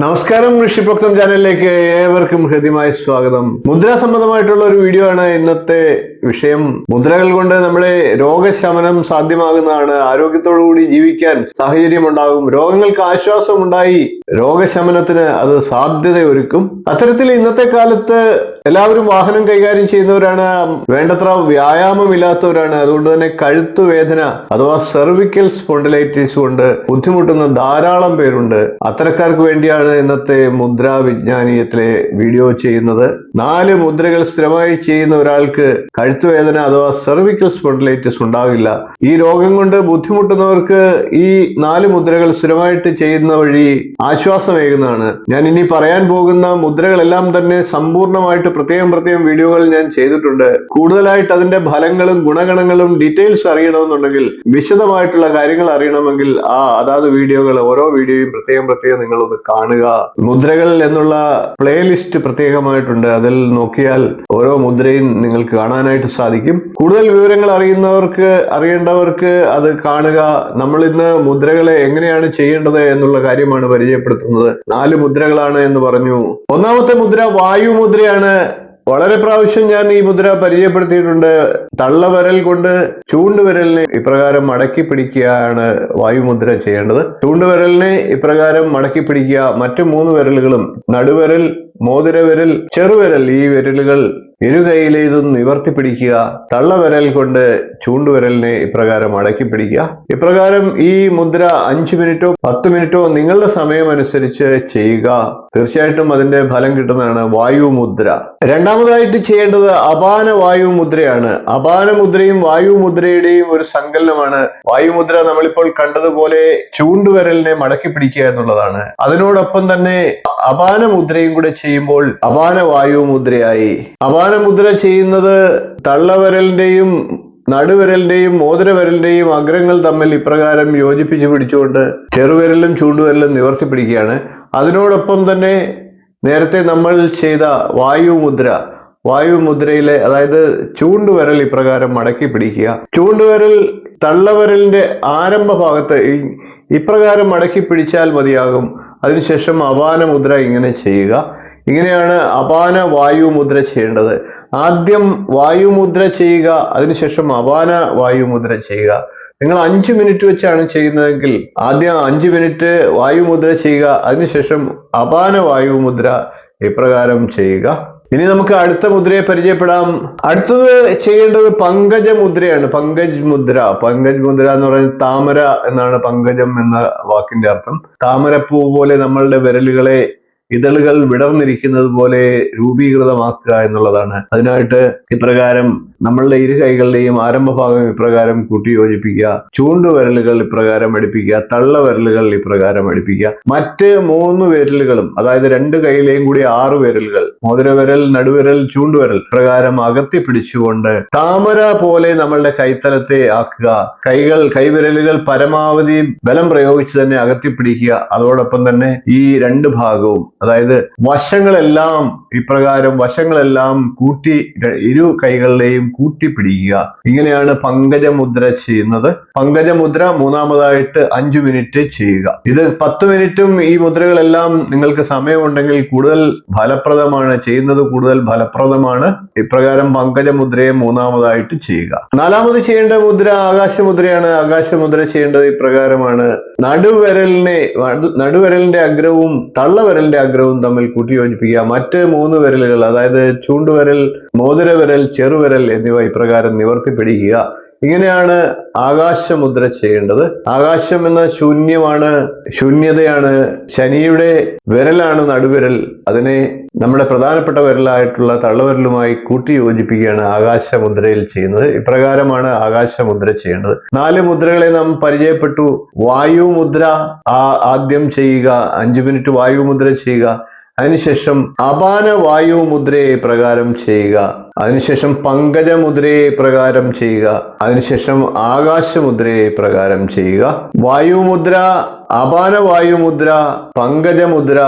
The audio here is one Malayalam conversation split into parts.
നമസ്കാരം, ഋഷിപ്രോക്തം ചാനലിലേക്ക് ഏവർക്കും ഹൃദ്യമായ സ്വാഗതം. മുദ്രാ സംബന്ധമായിട്ടുള്ള ഒരു വീഡിയോ ആണ് ഇന്നത്തെ വിഷയം. മുദ്രകൾ കൊണ്ട് നമ്മുടെ രോഗശമനം സാധ്യമാകുന്നതാണ്. ആരോഗ്യത്തോടുകൂടി ജീവിക്കാൻ സാഹചര്യം ഉണ്ടാകും. രോഗങ്ങൾക്ക് ആശ്വാസം ഉണ്ടായി രോഗശമനത്തിന് അത് സാധ്യതയൊരുക്കും. അത്തരത്തിൽ ഇന്നത്തെ കാലത്ത് എല്ലാവരും വാഹനം കൈകാര്യം ചെയ്യുന്നവരാണ്, വേണ്ടത്ര വ്യായാമമില്ലാത്തവരാണ്. അതുകൊണ്ട് തന്നെ കഴുത്തുവേദന അഥവാ സെർവിക്കൽ സ്പോണ്ടിലൈറ്റിസ് കൊണ്ട് ബുദ്ധിമുട്ടുന്ന ധാരാളം പേരുണ്ട്. അത്തരക്കാർക്ക് വേണ്ടിയാണ് ഇന്നത്തെ മുദ്രാ വിജ്ഞാനീയത്തിലെ വീഡിയോ ചെയ്യുന്നത്. 4 മുദ്രകൾ സ്ഥിരമായി ചെയ്യുന്ന ഒരാൾക്ക് കഴുത്തുവേദന അഥവാ സെർവിക്കൽ സ്പോണ്ടിലൈറ്റിസ് ഉണ്ടാവില്ല. ഈ രോഗം കൊണ്ട് ബുദ്ധിമുട്ടുന്നവർക്ക് ഈ 4 മുദ്രകൾ സ്ഥിരമായിട്ട് ചെയ്യുന്ന വഴി ആശ്വാസമേകുന്നതാണ്. ഞാൻ ഇനി പറയാൻ പോകുന്ന മുദ്രകളെല്ലാം തന്നെ സമ്പൂർണ്ണമായിട്ട് പ്രത്യേകം വീഡിയോകൾ ഞാൻ ചെയ്തിട്ടുണ്ട്. കൂടുതലായിട്ട് അതിന്റെ ഫലങ്ങളും ഗുണഗണങ്ങളും ഡീറ്റെയിൽസ് അറിയണമെന്നുണ്ടെങ്കിൽ, വിശദമായിട്ടുള്ള കാര്യങ്ങൾ അറിയണമെങ്കിൽ അതാത് വീഡിയോകൾ, ഓരോ വീഡിയോയും പ്രത്യേകം നിങ്ങൾ ഒന്ന് കാണുക. മുദ്രകൾ എന്നുള്ള പ്ലേലിസ്റ്റ് പ്രത്യേകമായിട്ടുണ്ട്. അതിൽ നോക്കിയാൽ ഓരോ മുദ്രയും നിങ്ങൾക്ക് കാണാനായിട്ട് സാധിക്കും. കൂടുതൽ വിവരങ്ങൾ അറിയേണ്ടവർക്ക് അത് കാണുക. നമ്മൾ ഇന്ന് മുദ്രകളെ എങ്ങനെയാണ് ചെയ്യേണ്ടത് എന്നുള്ള കാര്യമാണ് പരിചയപ്പെടുത്തുന്നത്. 4 മുദ്രകളാണ് എന്ന് പറഞ്ഞു. ഒന്നാമത്തെ മുദ്ര വായുമുദ്രയാണ്. വളരെ പ്രാവശ്യം ഞാൻ ഈ മുദ്ര പരിചയപ്പെടുത്തിയിട്ടുണ്ട്. തള്ളവിരൽ കൊണ്ട് ചൂണ്ടുവിരലിനെ ഇപ്രകാരം മടക്കി പിടിക്കുകയാണ് വായുമുദ്ര ചെയ്യേണ്ടത്. ചൂണ്ടുവിരലിനെ ഇപ്രകാരം മടക്കി പിടിക്കുക. മറ്റു 3 വിരലുകളും, നടുവിരൽ, മോതിരവിരൽ, ചെറുവിരൽ, ഈ വിരലുകൾ ഇരുകൈയിലേതും നിവർത്തി പിടിക്കുക. തള്ളവിരൽ കൊണ്ട് ചൂണ്ടുവിരലിനെ ഇപ്രകാരം മടക്കി പിടിക്കുക. ഇപ്രകാരം ഈ മുദ്ര 5 മിനിറ്റോ 10 മിനിറ്റോ നിങ്ങളുടെ സമയം അനുസരിച്ച് ചെയ്യുക. തീർച്ചയായിട്ടും അതിന്റെ ഫലം കിട്ടുന്നതാണ് വായുമുദ്ര. രണ്ടാമതായിട്ട് ചെയ്യേണ്ടത് അപാന വായുമുദ്രയാണ്. അപാന മുദ്രയും വായുമുദ്രയുടെയും ഒരു സങ്കലനമാണ്. വായുമുദ്ര നമ്മളിപ്പോൾ കണ്ടതുപോലെ ചൂണ്ടുവിരലിനെ മടക്കി പിടിക്കുക എന്നുള്ളതാണ്. അതിനോടൊപ്പം തന്നെ അപാന മുദ്രയും കൂടെ ചെയ്യുമ്പോൾ അപാന വായുമുദ്രയായി. അപാന മുദ്ര ചെയ്യുന്നത് തള്ളവിരലിന്റെയും നടുവിരലിന്റെയും മോതിരവിരലിന്റെയും അഗ്രങ്ങൾ തമ്മിൽ ഇപ്രകാരം യോജിപ്പിച്ച് പിടിച്ചുകൊണ്ട് ചെറുവിരലും ചൂണ്ടുവിരലും നിവർത്തി പിടിക്കുകയാണ്. അതിനോടൊപ്പം തന്നെ നേരത്തെ നമ്മൾ ചെയ്ത വായുമുദ്രയിലെ, അതായത് ചൂണ്ടുവിരൽ ഇപ്രകാരം മടക്കി പിടിക്കുക. ചൂണ്ടുവിരൽ തള്ളവിരലിന്റെ ആരംഭ ഭാഗത്ത് ഇപ്രകാരം മടക്കി പിടിച്ചാൽ മതിയാകും. അതിനുശേഷം അപാന മുദ്ര ഇങ്ങനെ ചെയ്യുക. ഇങ്ങനെയാണ് അപാന വായുമുദ്ര ചെയ്യേണ്ടത്. ആദ്യം വായുമുദ്ര ചെയ്യുക, അതിനുശേഷം അപാന വായുമുദ്ര ചെയ്യുക. നിങ്ങൾ 5 മിനിറ്റ് വെച്ചാണ് ചെയ്യുന്നതെങ്കിൽ ആദ്യം 5 മിനിറ്റ് വായുമുദ്ര ചെയ്യുക, അതിനുശേഷം അപാന വായുമുദ്ര ഇപ്രകാരം ചെയ്യുക. ഇനി നമുക്ക് അടുത്ത മുദ്രയെ പരിചയപ്പെടാം. അടുത്തത് ചെയ്യേണ്ടത് പങ്കജ മുദ്രയാണ്. പങ്കജ് മുദ്ര എന്ന് പറയുന്നത് താമര എന്നാണ് പങ്കജം എന്ന വാക്കിന്റെ അർത്ഥം. താമരപ്പൂ പോലെ നമ്മളുടെ വിരലുകളെ ഇതളുകൾ വിടർന്നിരിക്കുന്നത് പോലെ രൂപീകൃതമാക്കുക എന്നുള്ളതാണ്. അതിനായിട്ട് ഇപ്രകാരം നമ്മളുടെ ഇരു കൈകളുടെയും ആരംഭഭാഗം ഇപ്രകാരം കൂട്ടി യോജിപ്പിക്കുക. ചൂണ്ടുവിരലുകൾ ഇപ്രകാരം അടുപ്പിക്കുക. തള്ളവിരലുകൾ ഇപ്രകാരം അടുപ്പിക്കുക. മറ്റ് 3 വിരലുകളും, അതായത് 2 കൈയിലെയും കൂടി 6 വിരലുകൾ, മോതിരവിരൽ, നടുവിരൽ, ചൂണ്ടുവിരൽ പ്രകാരം അകത്തി പിടിച്ചുകൊണ്ട് താമര പോലെ നമ്മളുടെ കൈത്തലത്തെ ആക്കുക. കൈവിരലുകൾ പരമാവധി ബലം പ്രയോഗിച്ച് തന്നെ അകത്തി പിടിക്കുക. അതോടൊപ്പം തന്നെ ഈ 2 ഭാഗവും, അതായത് വശങ്ങളെല്ലാം കൂട്ടി, ഇരു കൈകളുടെയും കൂട്ടിപ്പിടിക്കുക. ഇങ്ങനെയാണ് പങ്കജമുദ്ര ചെയ്യുന്നത്. പങ്കജമുദ്ര മൂന്നാമതായിട്ട് 5 മിനിറ്റ് ചെയ്യുക. ഇത് 10 മിനിറ്റും ഈ മുദ്രകളെല്ലാം നിങ്ങൾക്ക് സമയമുണ്ടെങ്കിൽ കൂടുതൽ ഫലപ്രദമാണ്. ഇപ്രകാരം പങ്കജമുദ്രയെ മൂന്നാമതായിട്ട് ചെയ്യുക. 4ാമത് ചെയ്യേണ്ട മുദ്ര ആകാശമുദ്രയാണ്. ആകാശമുദ്ര ചെയ്യേണ്ടത് ഇപ്രകാരമാണ്. നടുവിരലിന്റെ അഗ്രവും തള്ളവിരലിന്റെ അഗ്രവും തമ്മിൽ കൂട്ടി യോജിപ്പിക്കുക. മറ്റ് 3 വിരലുകൾ, അതായത് ചൂണ്ടുവിരൽ, മോതിരവിരൽ, ചെറുവിരൽ എന്നിവ ഇപ്രകാരം നിവർത്തി പിടിക്കുക. ഇങ്ങനെയാണ് ആകാശമുദ്ര ചെയ്യേണ്ടത്. ആകാശം എന്ന ശൂന്യതയാണ്. ശനിയുടെ വിരലാണ് നടുവിരൽ. അതിനെ നമ്മുടെ പ്രധാനപ്പെട്ട വിരലായിട്ടുള്ള തള്ളവിരലുമായി കൂട്ടി യോജിപ്പിക്കുകയാണ് ആകാശമുദ്രയിൽ ചെയ്യുന്നത്. ഇപ്രകാരമാണ് ആകാശമുദ്ര ചെയ്യേണ്ടത്. 4 മുദ്രകളെ നാം പരിചയപ്പെട്ടു. വായുമുദ്ര ആദ്യം ചെയ്യുക, 5 മിനിറ്റ് വായുമുദ്ര ചെയ്യുക. അതിനുശേഷം അപാന വായുമുദ്രയെ പ്രകാരം ചെയ്യുക. അതിനുശേഷം പങ്കജമുദ്രയെ പ്രകാരം ചെയ്യുക. അതിനുശേഷം ആകാശമുദ്രയെ പ്രകാരം ചെയ്യുക. വായുമുദ്ര, അപാന വായുമുദ്ര, പങ്കജമുദ്ര,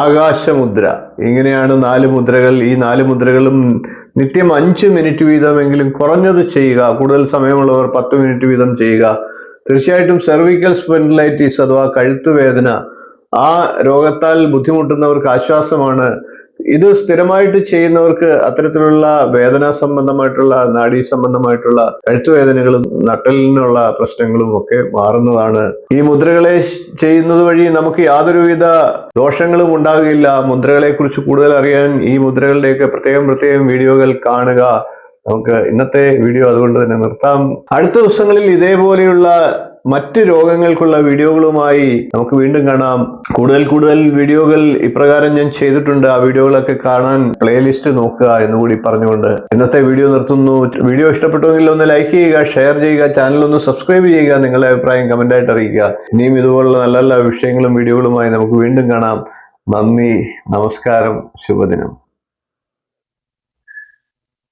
ആകാശമുദ്ര, ഇങ്ങനെയാണ് 4 മുദ്രകൾ. ഈ 4 മുദ്രകളും നിത്യം 5 മിനിറ്റ് വീതമെങ്കിലും കുറഞ്ഞത് ചെയ്യുക. കൂടുതൽ സമയമുള്ളവർ 10 മിനിറ്റ് വീതം ചെയ്യുക. തീർച്ചയായിട്ടും സെർവിക്കൽ സ്പോണ്ടിലൈറ്റിസ് അഥവാ കഴുത്തുവേദന ആ രോഗത്താൽ ബുദ്ധിമുട്ടുന്നവർക്ക് ആശ്വാസമാണ്. ഇത് സ്ഥിരമായിട്ട് ചെയ്യുന്നവർക്ക് അത്തരത്തിലുള്ള വേദന സംബന്ധമായിട്ടുള്ള, നാഡീ സംബന്ധമായിട്ടുള്ള കഴുത്തുവേദനകളും നട്ടലിനുള്ള പ്രശ്നങ്ങളും ഒക്കെ മാറുന്നതാണ്. ഈ മുദ്രകളെ ചെയ്യുന്നത് വഴി നമുക്ക് യാതൊരുവിധ ദോഷങ്ങളും ഉണ്ടാകുകയില്ല. മുദ്രകളെ കുറിച്ച് കൂടുതൽ അറിയാൻ ഈ മുദ്രകളുടെയൊക്കെ പ്രത്യേകം വീഡിയോകൾ കാണുക. നമുക്ക് ഇന്നത്തെ വീഡിയോ അതുകൊണ്ട് തന്നെ നിർത്താം. അടുത്ത ദിവസങ്ങളിൽ ഇതേപോലെയുള്ള മറ്റ് രോഗങ്ങൾക്കുള്ള വീഡിയോകളുമായി നമുക്ക് വീണ്ടും കാണാം. കൂടുതൽ വീഡിയോകൾ ഇപ്രകാരം ഞാൻ ചെയ്തിട്ടുണ്ട്. ആ വീഡിയോകളൊക്കെ കാണാൻ പ്ലേലിസ്റ്റ് നോക്കുക എന്നുകൂടി പറഞ്ഞുകൊണ്ട് ഇന്നത്തെ വീഡിയോ നിർത്തുന്നു. വീഡിയോ ഇഷ്ടപ്പെട്ടുവെങ്കിൽ ഒന്ന് ലൈക്ക് ചെയ്യുക, ഷെയർ ചെയ്യുക, ചാനൽ ഒന്ന് സബ്സ്ക്രൈബ് ചെയ്യുക, നിങ്ങളുടെ അഭിപ്രായം കമന്റ് ആയിട്ട് അറിയിക്കുക. ഇനിയും ഇതുപോലുള്ള നല്ല വിഷയങ്ങളും വീഡിയോകളുമായി നമുക്ക് വീണ്ടും കാണാം. നന്ദി, നമസ്കാരം, ശുഭദിനം.